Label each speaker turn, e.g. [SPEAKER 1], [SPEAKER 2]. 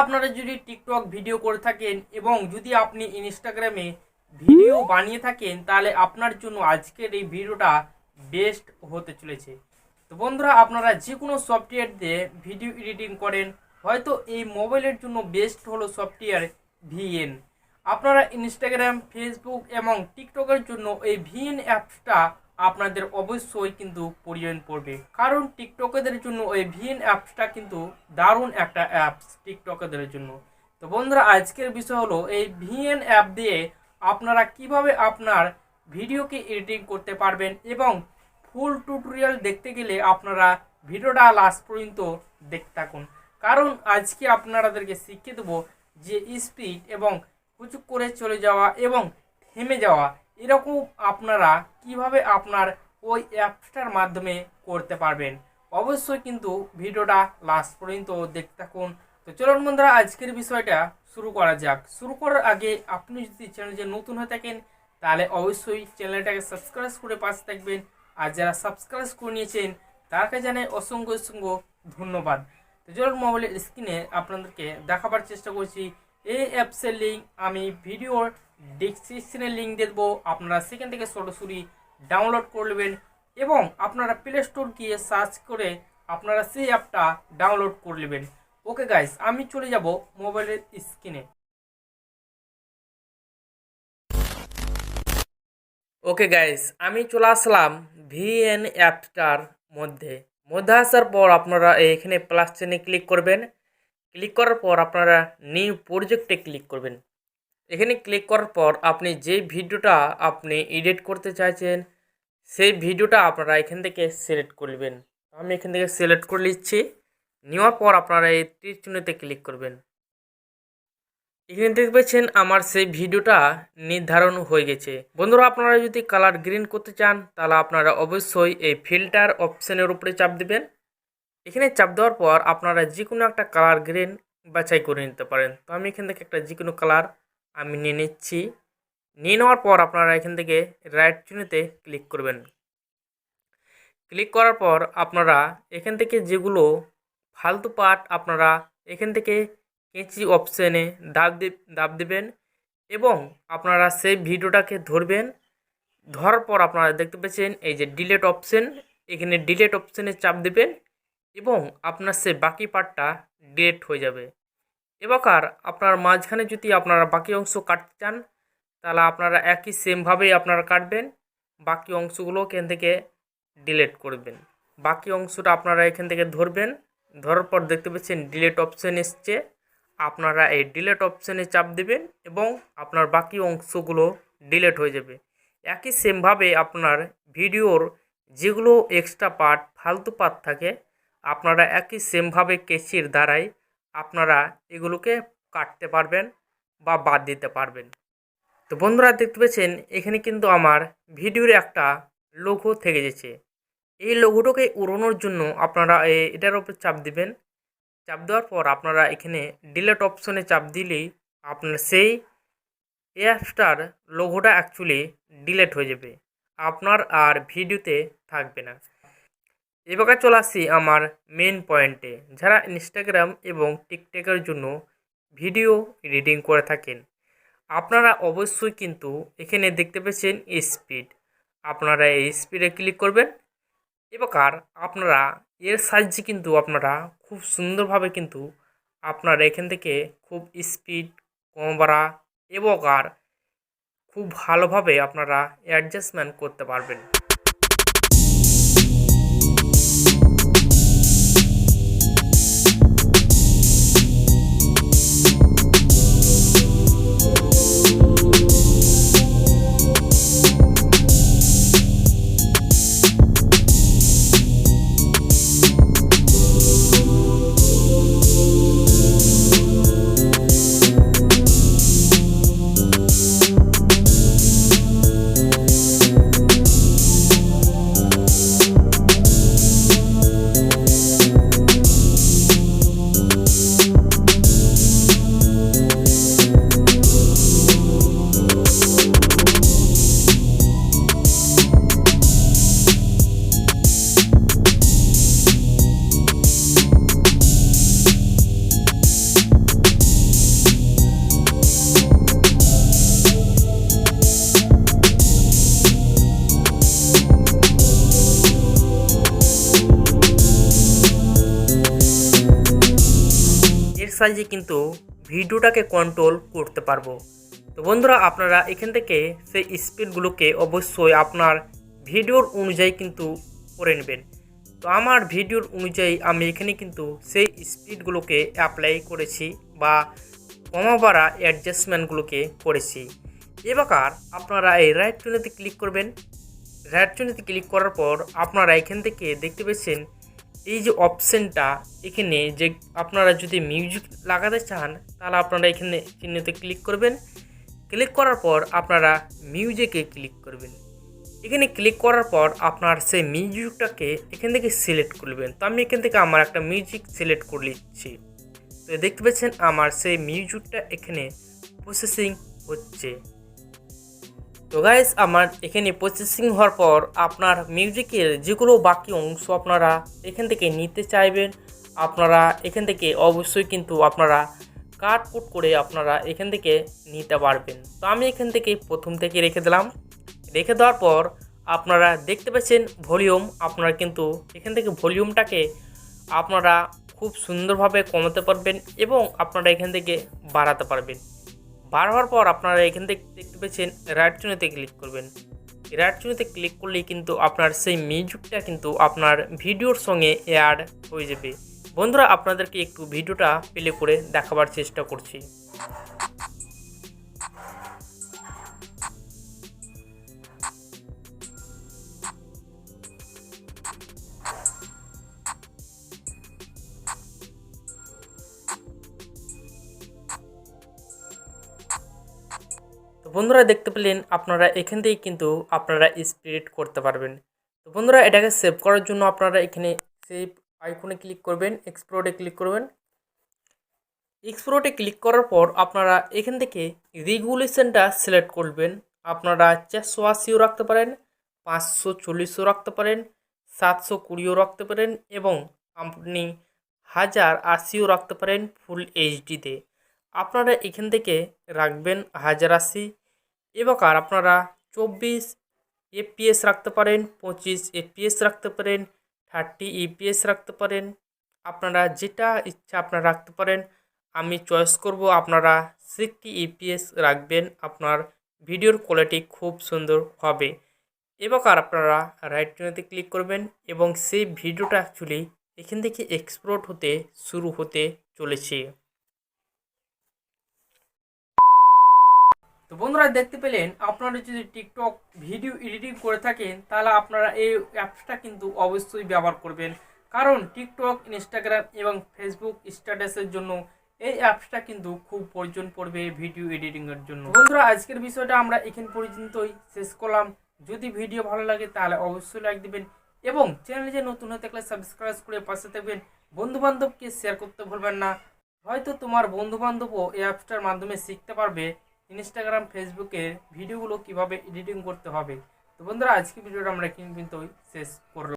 [SPEAKER 1] আপনারা যদি TikTok video করে থাকেন এবং যদি আপনি ইনস্টাগ্রামে ভিডিও বানিয়ে থাকেন তাহলে আপনার জন্য আজকের এই ভিডিওটা বেস্ট হতে চলেছে। তো বন্ধুরা, আপনারা যে কোনো সফটওয়্যার দিয়ে ভিডিও এডিটিং করেন, হয়তো এই মোবাইলের জন্য বেস্ট হলো সফটওয়্যার ভিএন। আপনারা ইনস্টাগ্রাম, ফেসবুক এবং টিকটকের জন্য এই ভিএন অ্যাপসটা আপনাদের অবশ্যই কিন্তু প্রয়োজন পড়বে, কারণ টিকটকেদের জন্য এই ভিএন অ্যাপসটা কিন্তু দারুণ একটা অ্যাপস টিকটকেদের জন্য। তো বন্ধুরা, আজকের বিষয় হলো এই ভিএন অ্যাপ দিয়ে আপনারা কিভাবে আপনার ভিডিওকে এডিটিং করতে পারবেন, এবং ফুল টিউটোরিয়াল দেখতে গেলে আপনারা ভিডিওটা লাস্ট পর্যন্ত দেখতে থাকুন, কারণ আজকে আপনাদেরকে শিখিয়ে দেবো যে স্পিড এবং হুচুক করে চলে যাওয়া এবং থেমে যাওয়া এরকম আপনারা কিভাবে আপনার ওই অ্যাপসটার মাধ্যমে করতে পারবেন। অবশ্যই কিন্তু ভিডিওটা লাস্ট পর্যন্ত দেখতে থাকুন। তো চলুন বন্ধুরা, আজকের বিষয়টা শুরু করা যাক। শুরু করার আগে আপনি যদি চ্যানেলে নতুন হয়ে থাকেন তাহলে অবশ্যই চ্যানেলটাকে সাবস্ক্রাইব করে পাশে থাকবেন, আর যারা সাবস্ক্রাইব করে নিয়েছেন তাকে জানাই অসংখ্য অসংখ্য ধন্যবাদ। তো চলুন মোবাইলের স্ক্রিনে আপনাদেরকে দেখাবার চেষ্টা করছি। এই অ্যাপসের লিঙ্ক আমি ভিডিওর ডিসক্রিপশনে লিঙ্ক দিয়ে দেবো, আপনারা সেখান থেকে সরাসরি ডাউনলোড করে নেবেন এবং আপনারা প্লে স্টোর গিয়ে সার্চ করে আপনারা সেই অ্যাপটা ডাউনলোড করে নেবেন। ওকে গাইস, আমি চলে যাব মোবাইলের স্ক্রিনে। ওকে গাইস, আমি চলে আসলাম ভিএন অ্যাপটার মধ্যে আসার পর আপনারা এখানে প্লাস চিহ্নে ক্লিক করবেন। ক্লিক করার পর আপনারা নিউ প্রজেক্টে ক্লিক করবেন। এখানে ক্লিক করার পর আপনি যে ভিডিওটা আপনি এডিট করতে চাইছেন সেই ভিডিওটা আপনারা এখান থেকে সিলেক্ট করবেন। আমি এখান থেকে সিলেক্ট করে নিচ্ছি। নেওয়ার পর আপনারা এই তীর চিহ্নতে ক্লিক করবেন। এখানে দেখতে পাচ্ছেন আমার সেই ভিডিওটা নির্ধারণ হয়ে গেছে। বন্ধুরা, আপনারা যদি কালার গ্রিন করতে চান তাহলে আপনারা অবশ্যই এই ফিল্টার অপশানের উপরে চাপ দেবেন। এখানে চাপ দেওয়ার পর আপনারা যে কোনো একটা কালার গ্রিন বাছাই করে নিতে পারেন। তো আমি এখান থেকে একটা যে কোনো কালার আমি নিয়ে নিচ্ছি। নিয়ে নেওয়ার পর আপনারা এখান থেকে রাইট চিহ্নতে ক্লিক করবেন। ক্লিক করার পর আপনারা এখান থেকে যেগুলো ফালতু পার্ট আপনারা এখান থেকে কেঁচি অপশানে দাব দেবেন এবং আপনারা সেই ভিডিওটাকে ধরবেন। ধরার পর আপনারা দেখতে পাচ্ছেন এই যে ডিলেট অপশান, এখানে ডিলেট অপশানে চাপ দেবেন এবং আপনার সেই বাকি পার্টটা ডিলেট হয়ে যাবে। এবার আপনার মাঝখানে যদি আপনারা বাকি অংশ কাটতে চান তাহলে আপনারা একই সেমভাবেই আপনারা কাটবেন, বাকি অংশগুলো এখান থেকে ডিলিট করবেন। বাকি অংশটা আপনারা এখান থেকে ধরবেন। ধরার পর দেখতে পাচ্ছেন ডিলিট অপশান এসছে, আপনারা এই ডিলিট অপশানে চাপ দেবেন এবং আপনার বাকি অংশগুলো ডিলিট হয়ে যাবে। একই সেমভাবে আপনার ভিডিওর যেগুলো এক্সট্রা পার্ট ফালতু পার্ট থাকে আপনারা একই সেমভাবে কেচির দ্বারাই আপনারা এগুলোকে কাটতে পারবেন বা বাদ দিতে পারবেন। তো বন্ধুরা, দেখতে পাচ্ছেন এখানে কিন্তু আমার ভিডিওর একটা লোগো থেকে গেছে। এই লোগোটাকে উড়ানোর জন্য আপনারা এটার উপর চাপ দিবেন। চাপ দেওয়ার পর আপনারা এখানে ডিলিট অপশনে চাপ দিলেই আপনার সেই অ্যাপসটার লোগোটা অ্যাকচুয়ালি ডিলিট হয়ে যাবে, আপনার আর ভিডিওতে থাকবে না। এবার চলে আসি আমার মেন পয়েন্টে। যারা ইনস্টাগ্রাম এবং টিকটকের জন্য ভিডিও এডিটিং করে থাকেন আপনারা অবশ্যই কিন্তু এখানে দেখতে পাচ্ছেন স্পিড, আপনারা এই স্পিডে ক্লিক করবেন। এবার আপনারা এর সাহায্যে কিন্তু আপনারা খুব সুন্দরভাবে কিন্তু আপনারা এখান থেকে খুব স্পিড কম বাড়া এবং খুব ভালোভাবে আপনারা অ্যাডজাস্টমেন্ট করতে পারবেন। সাইজে কিন্তু ভিডিওটাকে কন্ট্রোল করতে পারবো। তো বন্ধুরা, আপনারা এখান থেকে সেই স্পিডগুলোকে অবশ্যই আপনার ভিডিওর অনুযায়ী কিন্তু করে নেবেন। তো আমার ভিডিওর অনুযায়ী আমি এখানে কিন্তু সেই স্পিডগুলোকে অ্যাপ্লাই করেছি বা কমা বাড়া অ্যাডজাস্টমেন্টগুলোকে করেছি। এবার আপনারা এই রাইট চুনেতে ক্লিক করবেন। রাইট চুনেতে ক্লিক করার পর আপনারা এখান থেকে দেখতে পাচ্ছেন এই যে অপশানটা, এখানে যে আপনারা যদি মিউজিক লাগাতে চান তাহলে আপনারা এখানে চিহ্নতে ক্লিক করবেন। ক্লিক করার পর আপনারা মিউজিকে ক্লিক করবেন। এখানে ক্লিক করার পর আপনার সেই মিউজিকটাকে এখান থেকে সিলেক্ট করবেন। তো আমি এখান থেকে আমার একটা মিউজিক সিলেক্ট করে নিচ্ছি। তো দেখতে পাচ্ছেন আমার সেই মিউজিকটা এখানে প্রসেসিং হচ্ছে। তো গাইস, আমার এখানে প্রসেসিং হওয়ার পর আপনার মিউজিকের যেগুলো বাকি অংশ আপনারা এখান থেকে নিতে চাইবেন, আপনারা এখান থেকে অবশ্যই কিন্তু আপনারা কাট কুট করে আপনারা এখান থেকে নিতে পারবেন। তো আমি এখান থেকে প্রথম থেকে রেখে দিলাম। রেখে দেওয়ার পর আপনারা দেখতে পাচ্ছেন ভলিউম, আপনারা কিন্তু এখান থেকে ভলিউমটাকে আপনারা খুব সুন্দরভাবে কমাতে পারবেন এবং আপনারা এখান থেকে বাড়াতে পারবেন। বাড়াবার পর আপনারা এখান থেকে দেখতে পাচ্ছেন রাইট চুনেতে ক্লিক করবেন। রাইট চুনেতে ক্লিক করলেই কিন্তু আপনার সেই মিউজিকটা কিন্তু আপনার ভিডিওর সঙ্গে অ্যাড হয়ে যাবে। বন্ধুরা, আপনাদেরকে একটু ভিডিওটা প্লে করে দেখাবার চেষ্টা করছি। তো বন্ধুরা, দেখতে পেলেন আপনারা এখান থেকে কিন্তু আপনারা স্প্লিট করতে পারবেন। তো বন্ধুরা, এটাকে সেভ করার জন্য আপনারা এখানে সেভ আইকনে ক্লিক করবেন, এক্সপ্লোরে ক্লিক করবেন। এক্সপ্লোরে ক্লিক করার পর আপনারা এখান থেকে রেগুলেশনটা সিলেক্ট করবেন। আপনারা 480ও রাখতে পারেন, 540ও রাখতে পারেন, 720ও রাখতে পারেন এবং আপনি 1080ও রাখতে পারেন ফুল এইচডিতে। আপনারা এখান থেকে রাখবেন 1080। এবার আপনারা 24 এফপিএস রাখতে পারেন, 25 এফপিএস রাখতে পারেন, 30 ইপিএস রাখতে পারেন। আপনারা যেটা ইচ্ছা আপনারা রাখতে পারেন। আমি চয়েস করব আপনারা 60 ইপিএস রাখবেন, আপনার ভিডিওর কোয়ালিটি খুব সুন্দর হবে। এবার আপনারা রাইট চুনেতে ক্লিক করবেন এবং সেই ভিডিওটা অ্যাকচুয়ালি এখান থেকে এক্সপোর্ট হতে শুরু হতে চলেছে। তো বন্ধুরা, দেখতে পেলেন আপনারা যদি টিকটক ভিডিও এডিটিং করে থাকেন তাহলে আপনারা এই অ্যাপসটা কিন্তু অবশ্যই ব্যবহার করবেন, কারণ টিকটক, ইনস্টাগ্রাম এবং ফেসবুক স্ট্যাটাসের জন্য এই অ্যাপসটা কিন্তু খুব প্রয়োজন পড়বে ভিডিও এডিটিংয়ের জন্য। বন্ধুরা, আজকের বিষয়টা আমরা এখান পর্যন্তই শেষ করলাম। যদি ভিডিও ভালো লাগে তাহলে অবশ্যই লাইক দেবেন এবং চ্যানেলে যে নতুন হয়ে থাকলে সাবস্ক্রাইব করে পাশে থাকবেন। বন্ধুবান্ধবকে শেয়ার করতে ভুলবেন না, হয়তো তোমার বন্ধুবান্ধবও এই অ্যাপসটার মাধ্যমে শিখতে পারবে ইনস্টাগ্রাম, ফেসবুকের ভিডিওগুলো কিভাবে এডিটিং করতে হবে। তো বন্ধুরা, আজকে ভিডিওটা আমরা কিন্তু শেষ করলাম।